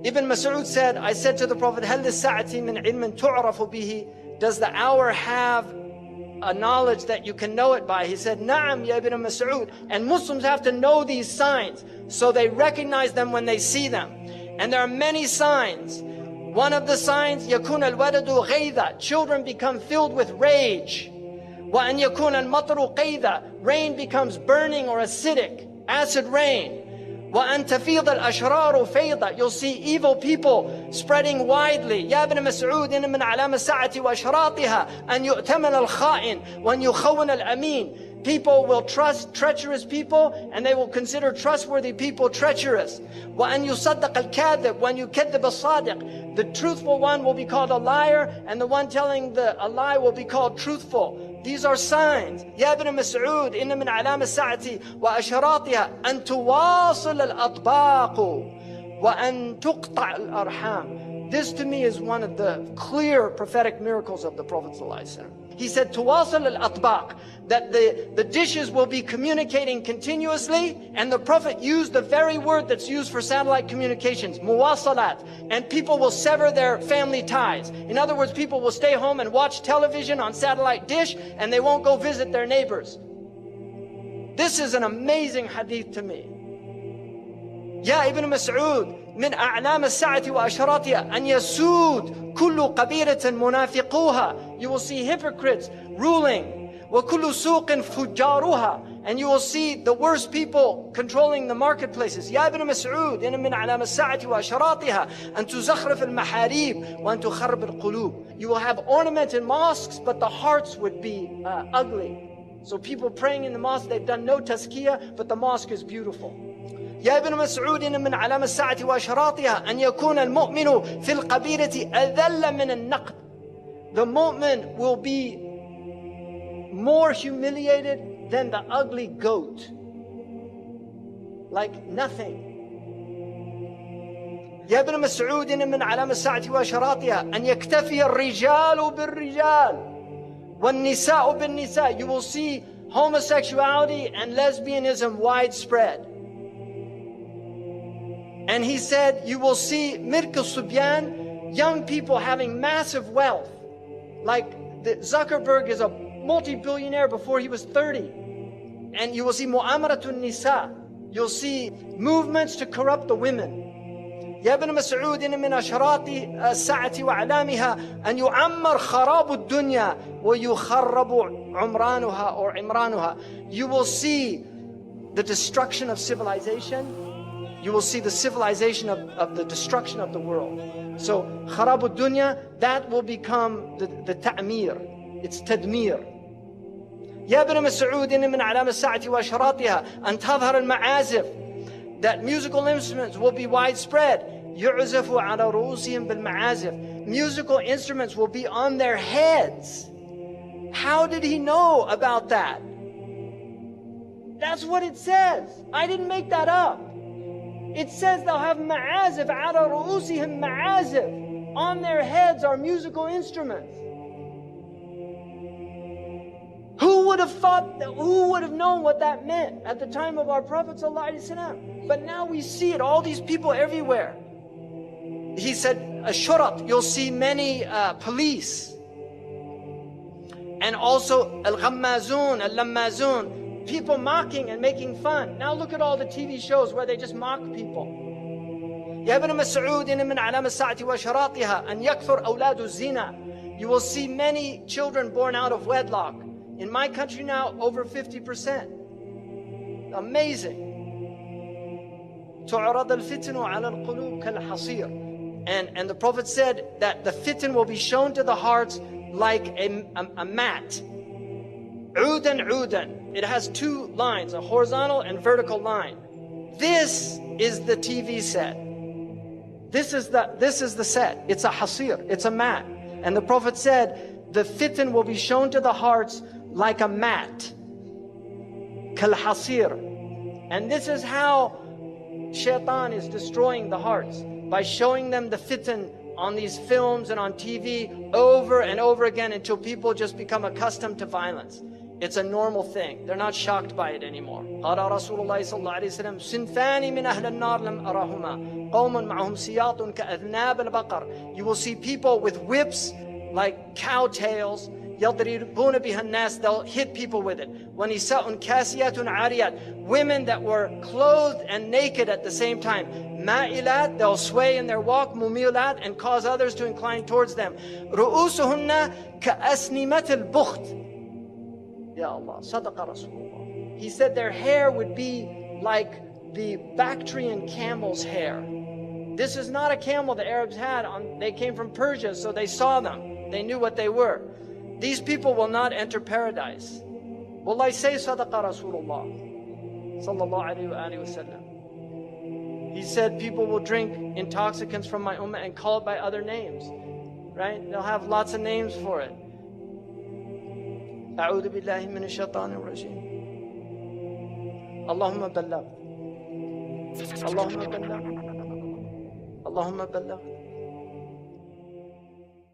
Ibn Mas'ud said, I said to the Prophet, هل للساعة من علم تعرف به? Does the hour have a knowledge that you can know it by? He said, Na'am, ya Ibn Mas'ud. And Muslims have to know these signs so they recognize them when they see them. And there are many signs. One of the signs, يكون الولد غيظا, children become filled with rage. وأن يكون المطر قيظا, rain becomes burning or acidic, acid rain. وأن تفيض الأشرار فيضا, you'll see evil people spreading widely. يا ابن مسعود إن من علامة الساعة وأشراطها أن يؤتمن الخائن وأن يخون الأمين. People will trust treacherous people and they will consider trustworthy people treacherous. وأن يصدق الكاذب وأن يكذب الصادق. The truthful one will be called a liar and the one telling a lie will be called truthful. These are signs. يا ابن مسعود إن من علامة الساعة وأشراطها أن تواصل الأطباق وأن تقطع الأرحام. This to me is one of the clear prophetic miracles of the Prophet ﷺ. He said, تواصل الأطباق, that the dishes will be communicating continuously, and the Prophet used the very word that's used for satellite communications, muwasalat, and people will sever their family ties. In other words, people will stay home and watch television on satellite dish, and they won't go visit their neighbors. This is an amazing hadith to me. يا ابن مسعود من أعلام الساعة وأشراطها أن يسود كل قبيلة منافقوها. You will see hypocrites ruling. وكل سوق فجارها, and you will see the worst people controlling the marketplaces. يا ابن مسعود إن من علام الساعة وأشراطها أن تزخرف المحاريب وأن تخرب القلوب. You will have ornamented mosques, but the hearts would be ugly. So people praying in the mosque, they've done no tazkiyah, but the mosque is beautiful. يا ابن مسعود إن من علامة الساعة وأشراطها أن يكون المؤمن في القبيلة أذل من النقد. The mu'min will be more humiliated than the ugly goat. Like nothing. يا ابن مسعود إن من علامة الساعة وأشراطها أن يكتفي الرجال بالرجال والنساء بالنساء. You will see homosexuality and lesbianism widespread. And he said, you will see Mirk al-Subyan, young people having massive wealth. Like Zuckerberg is a multi-billionaire before he was 30. And you will see Mu'amaratun Nisa. You'll see movements to corrupt the women. يا ابن مسعود إن من أشراط الساعة وأعلامها أن يعمر خراب الدنيا ويخرب عمرانها or عمرانها. You will see the destruction of civilization. You will see the civilization of the destruction of the world. So, خراب الدنيا, that will become the ta'mir. It's tadmir. يا ابن مسعود إن من علام الساعة وأشراطها أن تظهر المعازف. That musical instruments will be widespread. يعزف على رؤوسهم بالمعازف. Musical instruments will be on their heads. How did he know about that? That's what it says. I didn't make that up. It says they'll have ma'azif, ala ru'usihim ma'azif. On their heads are musical instruments. Who would have thought that, who would have known what that meant at the time of our Prophet ﷺ? But now we see it, all these people everywhere. He said, ashurat, you'll see many police. And also al-ghammazun, al-lammazun. People mocking and making fun. Now look at all the TV shows where they just mock people. يا ابن مسعود إن من علامة الساعة وأشراطها أن يكثر أولاد الزنا. You will see many children born out of wedlock. In my country now, over 50%. Amazing. تعرض الفتن على القلوب كالحصير. And the Prophet said that the fitan will be shown to the hearts like a mat. عودا عودا. It has two lines, a horizontal and vertical line. This is the TV set. This is the set. It's a hasir, it's a mat. And the Prophet said, the fitan will be shown to the hearts like a mat. Kal hasir. And this is how shaitan is destroying the hearts, by showing them the fitan on these films and on TV over and over again until people just become accustomed to violence. It's a normal thing. They're not shocked by it anymore. قال رسول الله صلى الله عليه وسلم صنفان من أهل النار لم أرهما قوم معهم سياط كأذناب البقر. You will see people with whips like cow tails. يضربون بها الناس. They'll hit people with it. ونساء كاسيات عاريات. Women that were clothed and naked at the same time. مائلات. They'll sway in their walk. مميلات, and cause others to incline towards them. رؤوسهن كأسنمة البخت. Ya Allah, Sadaqa Rasulullah. He said their hair would be like the Bactrian camel's hair. This is not a camel the Arabs had. They came from Persia, so they saw them. They knew what they were. These people will not enter paradise. Wallahi, say Sadaqa Rasulullah sallallahu alayhi wa sallam. He said people will drink intoxicants from my ummah and call it by other names. Right? They'll have lots of names for it. أعوذ بالله من الشيطان الرجيم. اللهم بلغ. اللهم بلغ. اللهم بلغ.